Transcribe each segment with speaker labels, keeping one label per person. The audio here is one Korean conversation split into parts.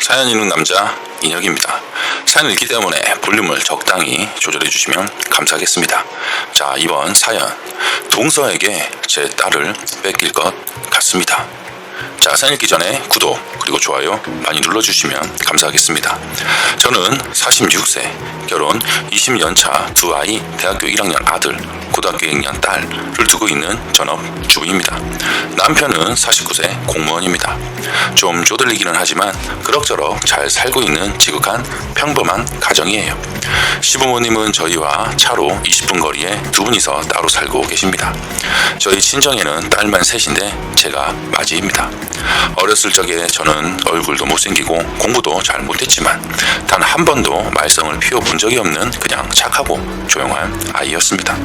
Speaker 1: 사연 읽는 남자 인혁입니다. 사연 읽기 때문에 볼륨을 적당히 조절해 주시면 감사하겠습니다. 자, 이번 사연, 동서에게 제 딸을 뺏길 것 같습니다. 자, 사연 읽기 전에 구독 그리고 좋아요 많이 눌러주시면 감사하겠습니다. 저는 46세, 결혼 20년차 두 아이, 대학교 1학년 아들, 고등학교 2학년 딸을 두고 있는 전업주부입니다. 남편은 49세 공무원입니다. 좀 쪼들리기는 하지만 그럭저럭 잘 살고 있는 지극한 평범한 가정이에요. 시부모님은 저희와 차로 20분 거리에 두 분이서 따로 살고 계십니다. 저희 친정에는 딸만 셋인데 제가 맞이입니다. 어렸을 적에 저는 얼굴도 못생기고 공부도 잘 못했지만 단 한 번도 말썽을 피워본 적이 없는 그냥 착하고 조용한 아이였습니다.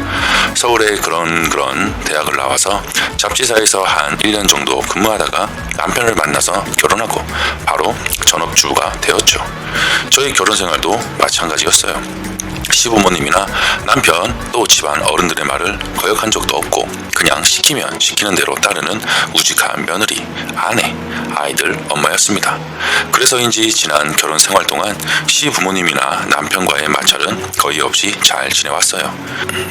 Speaker 1: 서울에 그런 대학을 나와서 잡지사에서 한 1년 정도 근무하다가 남편을 만나서 결혼하고 바로 전업주부가 되었죠. 저희 결혼 생활도 마찬가지였어요. 시부모님이나 남편 또 집안 어른들의 말을 거역한 적도 없고 그냥 시키면 시키는 대로 따르는 우직한 며느리, 아내, 아이들 엄마였습니다. 그래서인지 지난 결혼 생활 동안 시부모님이나 남편과의 마찰은 거의 없이 잘 지내왔어요.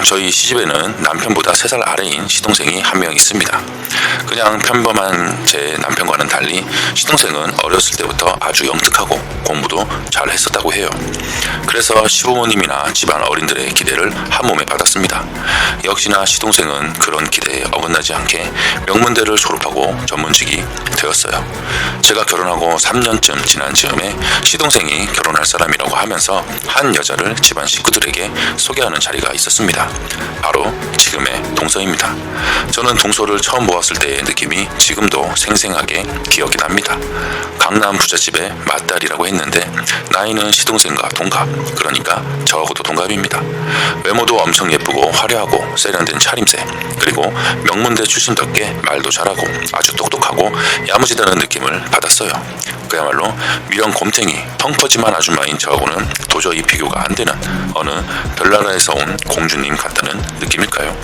Speaker 1: 저희 시집에는 남편보다 3살 아래인 시동생이 한 명 있습니다. 그냥 평범한 제 남편과는 달리 시동생은 어렸을 때부터 아주 영특하고 공부도 잘 했었다고 해요. 그래서 시부모님이나 집안 어린들의 기대를 한 몸에 받았습니다. 역시나 시동생은 그런 기대에 어긋나지 않게 명문대를 졸업하고 전문직이 되었어요. 제가 결혼하고 3년쯤 지난 즈음에 시동생이 결혼할 사람이라고 하면서 한 여자를 집안 식구들에게 소개하는 자리가 있었습니다. 바로 지금의 동서입니다. 저는 동서를 처음 보았을 때의 느낌이 지금도 생생하게 기억이 납니다. 강남 부잣집의 맏딸이라고 했는데 나이는 시동생과 동갑, 그러니까 저하고도 동갑입니다. 외모도 엄청 예쁘고 화려하고 세련된 차림새, 그리고 명문대 출신답게 말도 잘하고 아주 똑똑하고 야무지다는 느낌을 받았어요. 그야말로 미련 곰탱이 펑퍼짐한 아줌마인 저하고는 도저히 비교가 안 되는 어느 별나라에서 온 공주님 같다는 느낌일까요?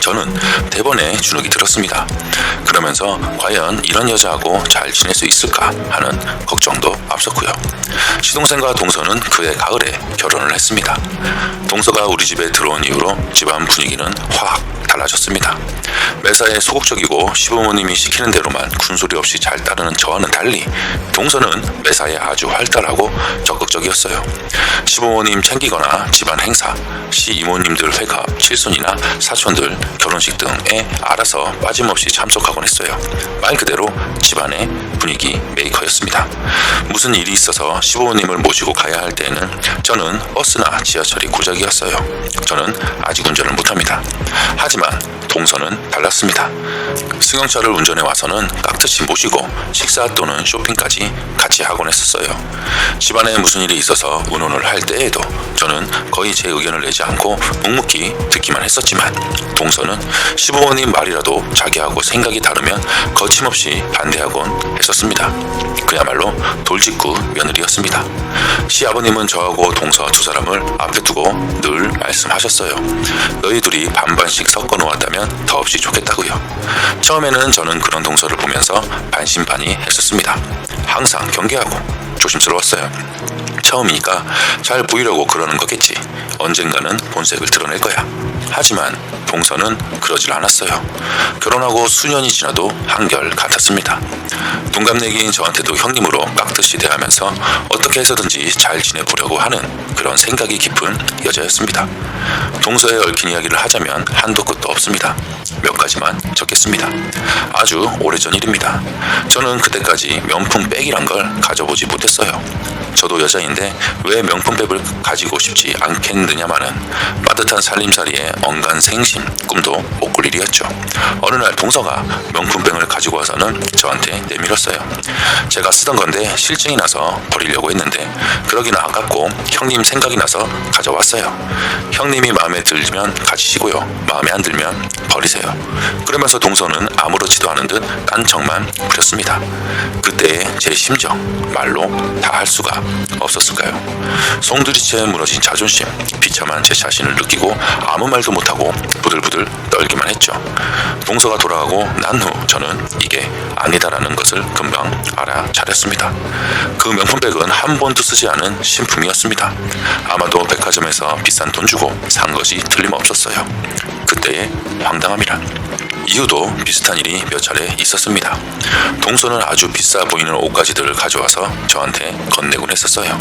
Speaker 1: 저는 대번에 주눅이 들었습니다. 그러면서 과연 이런 여자하고 잘 지낼 수 있을까 하는 걱정도 앞섰고요. 시동생과 동서는 그해 가을에 결혼을 했습니다. 동서가 우리 집에 들어온 이후로 집안 분위기는 확 달라졌습니다. 매사에 소극적이고 시부모님이 시키는 대로만 군소리 없이 잘 따르는 저와는 달리 동서는 매사에 아주 활달하고 적극적이었어요. 시부모님 챙기거나 집안 행사, 시이모님들 회갑, 칠순이나 사촌들 결혼식 등에 알아서 빠짐없이 참석하곤 했어요. 말 그대로 집안의 분위기 메이커였습니다. 무슨 일이 있어서 시부모님을 모시고 가야 할 때에는 저는 버스나 지하철이 고작이었어요. 저는 아직 운전을 못합니다. 하지만 동서는 달랐습니다. 승용차를 운전해 와서는 깍듯이 모시고 식사 또는 쇼핑까지 같이 하곤 했었어요. 집안에 무슨 일이 있어서 의논을 할 때에도 저는 거의 제 의견을 내지 않고 묵묵히 듣기만 했었지만 동서는 시부모님 말이라도 자기하고 생각이 다르면 거침없이 반대하곤 했었습니다. 그야말로 돌직구 며느리였습니다. 시아버님은 저하고 동서 두 사람을 앞에 두고 늘 말씀하셨어요. 너희 둘이 반반씩 섞어 놓았다면 더없이 좋겠다고요. 처음에는 저는 그런 동서를 보면서 반신반의했었습니다. 항상 경계하고 조심스러웠어요. 처음이니까 잘 보이려고 그러는 거겠지. 언젠가는 본색을 드러낼 거야. 하지만 동서는 그러질 않았어요. 결혼하고 수년이 지나도 한결 같았습니다. 동갑내기인 저한테도 형님으로 깍듯이 대하면서 어떻게 해서든지 잘 지내보려고 하는 그런 생각이 깊은 여자였습니다. 동서에 얽힌 이야기를 하자면 한도 끝도 없습니다. 몇 가지만 적겠습니다. 아주 오래전 일입니다. 저는 그때까지 명품백이란 걸 가져보지 못했어요. 저도 여자인데 왜 명품백을 가지고 싶지 않겠느냐마는 빠듯한 살림살이에 언간 생심, 꿈도 못 꿀 일이었죠. 어느 날 동서가 명품백을 가지고 와서는 저한테 내밀었어요. 제가 쓰던 건데 실증이 나서 버리려고 했는데 그러기는 아깝고 형님 생각이 나서 가져왔어요. 형님이 마음에 들면 가지시고요. 마음에 안 들면 버리세요. 그러면서 동서는 아무렇지도 않은 듯 딴청만 부렸습니다. 그때의 제 심정 말로 다 할 수가 없었을까요? 송두리째 무너진 자존심, 비참한 제 자신을 느끼고 아무 말도 못하고 부들부들 떨기만 했죠. 동서가 돌아가고 난 후 저는 이게 아니다라는 것을 금방 알아차렸습니다. 그 명품백은 한 번도 쓰지 않은 신품이었습니다. 아마도 백화점에서 비싼 돈 주고 산 것이 틀림없었어요. 그때의 황당함이란. 이후도 비슷한 일이 몇 차례 있었습니다. 동서는 아주 비싸 보이는 옷가지들을 가져와서 저한테 건네곤 했었어요.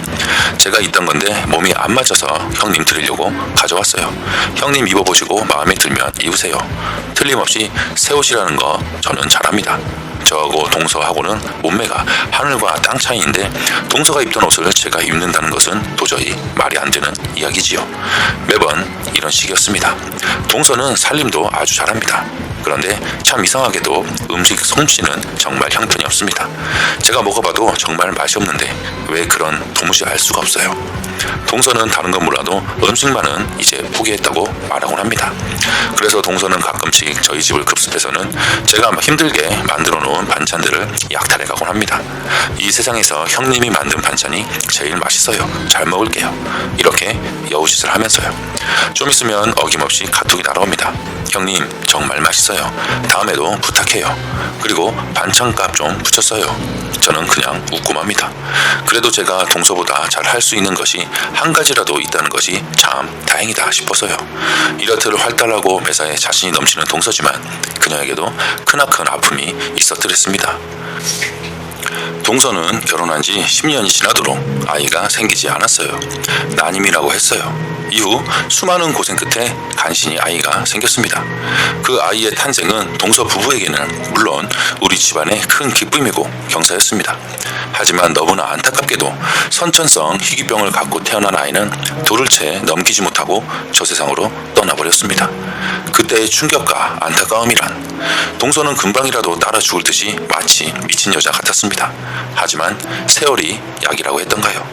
Speaker 1: 제가 있던 건데 몸이 안 맞아서 형님 드리려고 가져왔어요. 형님 입어보시고 마음에 들면 입으세요. 틀림없이 새 옷이라는 거 저는 잘합니다. 저하고 동서하고는 몸매가 하늘과 땅 차이인데 동서가 입던 옷을 제가 입는다는 것은 도저히 말이 안 되는 이야기지요. 매번 이런 식이었습니다. 동서는 살림도 아주 잘합니다. 그런데 참 이상하게도 음식 솜씨는 정말 형편이 없습니다. 제가 먹어봐도 정말 맛이 없는데 왜 그런 도무지 알 수가 없어요. 동서는 다른 건 몰라도 음식만은 이제 포기했다고 말하곤 합니다. 그래서 동서는 가끔씩 저희 집을 급습해서는 제가 힘들게 만들어 놓은 반찬들을 약탈해 가곤 합니다. 이 세상에서 형님이 만든 반찬이 제일 맛있어요. 잘 먹을게요. 이렇게 여우짓을 하면서요. 좀 있으면 어김없이 카톡이 날아옵니다. 형님 정말 맛있어요. 다음에도 부탁해요. 그리고 반찬값 좀 붙였어요. 저는 그냥 웃고 맙니다. 그래도 제가 동서보다 잘 할 수 있는 것이 한 가지라도 있다는 것이 참 다행이다 싶어서요. 이렇듯 활달하고 매사에 자신이 넘치는 동서지만 그녀에게도 크나큰 아픔이 있었더랬습니다. 동서는 결혼한 지 10년이 지나도록 아이가 생기지 않았어요. 난임이라고 했어요. 이후 수많은 고생 끝에 간신히 아이가 생겼습니다. 그 아이의 탄생은 동서 부부에게는 물론 우리 집안의 큰 기쁨이고 경사였습니다. 하지만 너무나 안타깝게도 선천성 희귀병을 갖고 태어난 아이는 돌을 채 넘기지 못하고 저 세상으로 떠나버렸습니다. 그때의 충격과 안타까움이란 동서는 금방이라도 따라 죽을 듯이 마치 미친 여자 같았습니다. 하지만 세월이 약이라고 했던가요?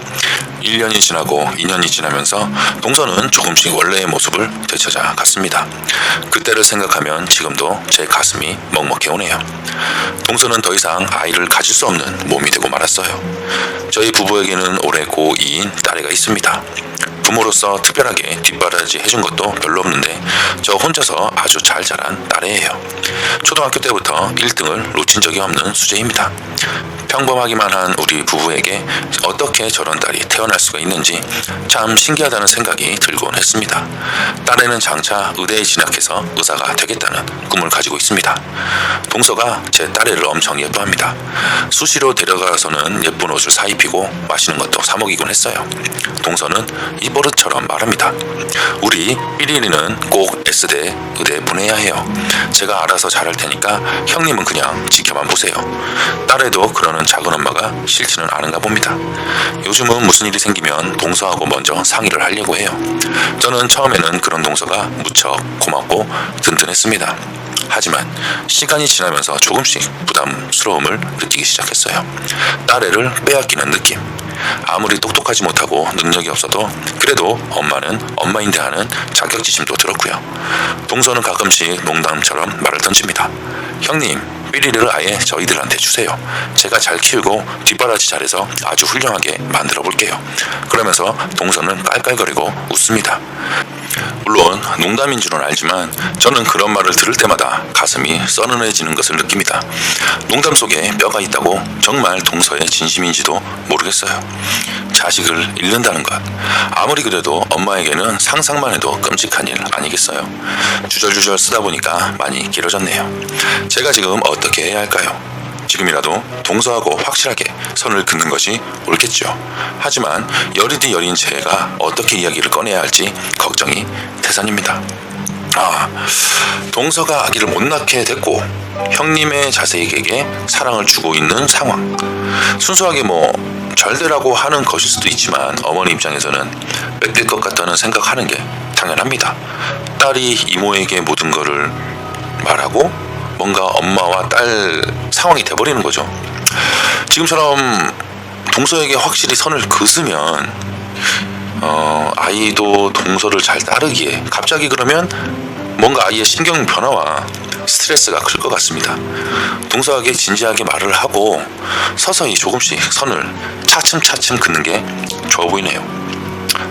Speaker 1: 1년이 지나고 2년이 지나면서 동서는 조금씩 원래의 모습을 되찾아 갔습니다. 그때를 생각하면 지금도 제 가슴이 먹먹해오네요. 동서는 더 이상 아이를 가질 수 없는 몸이 되고 말았어요. 저희 부부에게는 올해 고2인 딸애가 있습니다. 부모로서 특별하게 뒷바라지 해준 것도 별로 없는데 저 혼자서 아주 잘 자란 딸애예요. 초등학교 때부터 1등을 놓친 적이 없는 수재입니다. 평범하기만 한 우리 부부에게 어떻게 저런 딸이 태어날 수가 있는지 참 신기하다는 생각이 들곤 했습니다. 딸애는 장차 의대에 진학해서 의사가 되겠다는 꿈을 가지고 있습니다. 동서가 제 딸애를 엄청 예뻐합니다. 수시로 데려가서는 예쁜 옷을 사입히고 맛있는 것도 사먹이곤 했어요. 동서는 이 버릇처럼 말합니다. 우리 삐리리는 꼭 S대 의대 보내야 해요. 제가 알아서 잘할 테니까 형님은 그냥 지켜만 보세요. 딸애도 그러는 작은 엄마가 싫지는 않은가 봅니다. 요즘은 무슨 일이 생기면 동서하고 먼저 상의를 하려고 해요. 저는 처음에는 그런 동서가 무척 고맙고 든든했습니다. 하지만 시간이 지나면서 조금씩 부담스러움을 느끼기 시작했어요. 딸애를 빼앗기는 느낌. 아무리 똑똑하지 못하고 능력이 없어도 그래도 엄마는 엄마인데 하는 자격지심도 들었고요. 동서는 가끔씩 농담처럼 말을 던집니다. 형님, 삐리리를 아예 저희들한테 주세요. 제가 잘 키우고 뒷바라지 잘해서 아주 훌륭하게 만들어 볼게요. 그러면서 동서는 깔깔거리고 웃습니다. 물론 농담인 줄은 알지만 저는 그런 말을 들을 때마다 가슴이 썰어내지는 것을 느낍니다. 농담 속에 뼈가 있다고 정말 동서의 진심인지도 모르겠어요. 자식을 잃는다는 것, 아무리 그래도 엄마에게는 상상만 해도 끔찍한 일 아니겠어요. 주절주절 쓰다 보니까 많이 길어졌네요. 제가 지금 어떻게 해야 할까요? 지금이라도 동서하고 확실하게 선을 긋는 것이 옳겠죠. 하지만 여리디 여린 제가 어떻게 이야기를 꺼내야 할지 걱정이 태산입니다. 동서가 아기를 못 낳게 됐고 형님의 자식에게 사랑을 주고 있는 상황. 순수하게 잘 되라고 하는 것일 수도 있지만 어머니 입장에서는 뺏길 것 같다는 생각하는 게 당연합니다. 딸이 이모에게 모든 것을 말하고 뭔가 엄마와 딸 상황이 돼버리는 거죠. 지금처럼 동서에게 확실히 선을 그으면 아이도 동서를 잘 따르기에 갑자기 그러면 뭔가 아이의 신경 변화와 스트레스가 클 것 같습니다. 동서에게 진지하게 말을 하고 서서히 조금씩 선을 차츰차츰 긋는 게 좋아 보이네요.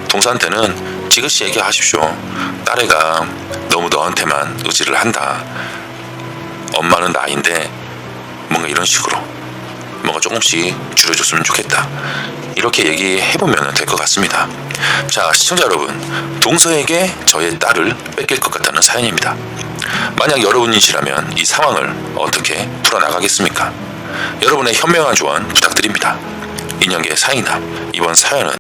Speaker 1: 동서한테는 지그시 얘기하십시오. 딸애가 너무 너한테만 의지를 한다. 엄마는 나인데 뭔가 이런 식으로 뭔가 조금씩 줄여줬으면 좋겠다, 이렇게 얘기해보면 될 것 같습니다. 자, 시청자 여러분, 동서에게 저의 딸을 뺏길 것 같다는 사연입니다. 만약 여러분이시라면 이 상황을 어떻게 풀어나가겠습니까? 여러분의 현명한 조언 부탁드립니다. 인형계 사이남, 이번 사연은